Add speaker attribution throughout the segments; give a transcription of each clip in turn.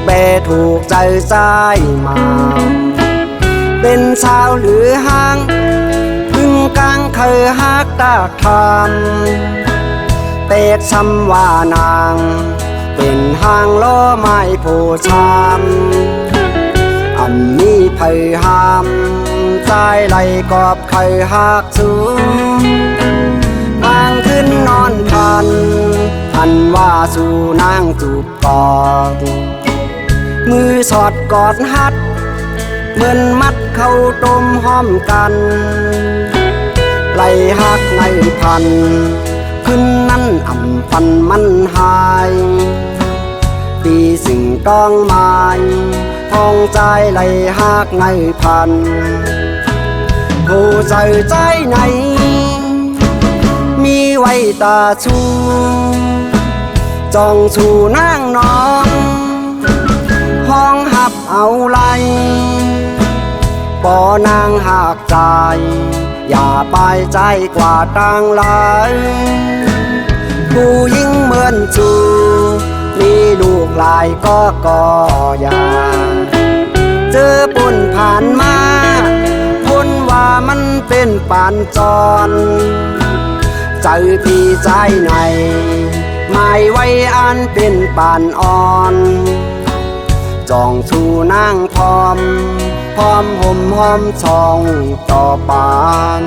Speaker 1: เปถูกใจใจมาเป็นชาวหรือห้างพึ่งกลางเคยฮักตาทำเป็ดช้ำว่านางเป็นห้างล้อไม้ผู้ชามอันนี้ไผ่หามใจไหลกอบเคยฮักสูงนางขึ้นนอนพันอันว่าสู่นางจูบกอดมือสอดกอดฮัดเหมือนมัดเข้าต้มห้อมกันไหลฮักในพันขึ้นนั้นอ่ำพันมันหายดีสิ่งต้องหมายทองใจไหลฮักในพันผู้ใจใจไหนมีไว้ตาชูจ้องชูนางน้องห้องหับเอาไหลปอนางหากใจอย่าไปใจกว่าต่างหลายผู้ยิ่งเหมือนชูมีลูกหลายก็อย่าเจอปุ่นผ่านมาพ้นว่ามันเป็นปานจรใจพี่ใจในหมายไว้อันเป็นปานอ่อนจ้องชูนางพร้อมห่มหอมช่องต่อปาน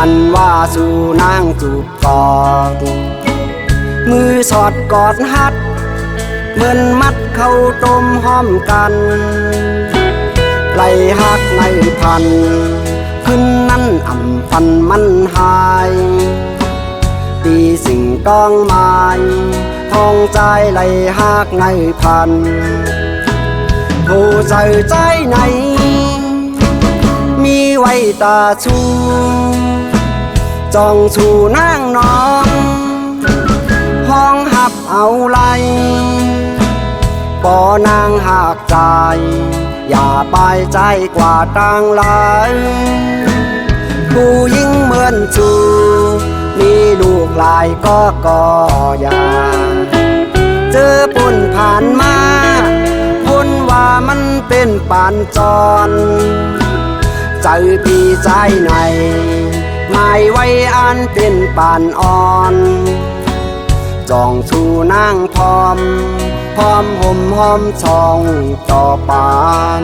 Speaker 1: อันว่าสู่นางจูบกอดมือสอดกอดฮัดเหมือนมัดเข้าต้มห้อมกันไหลฮักในพันขึ้นนั้นอ่ำพันมันหายดีสิ่งต้องหมายทองใจไหลฮักในพันผู้ใจใจไหนมีไว้ตาชูจ้องชูนางน้องห้องหับเอาไหลปอนางหากใจอย่าไปใจกว่าต่างหลายผู้ยิ่งเหมือนชูมีลูกหลายก็อย่าเจอปุ่นผ่านมาพ้นว่ามันเป็นปานจรใจพี่ใจในหมายไว้อันเป็นปานอ่อนจ้องชูนางพร้อมห่มหอมช่องต่อปาน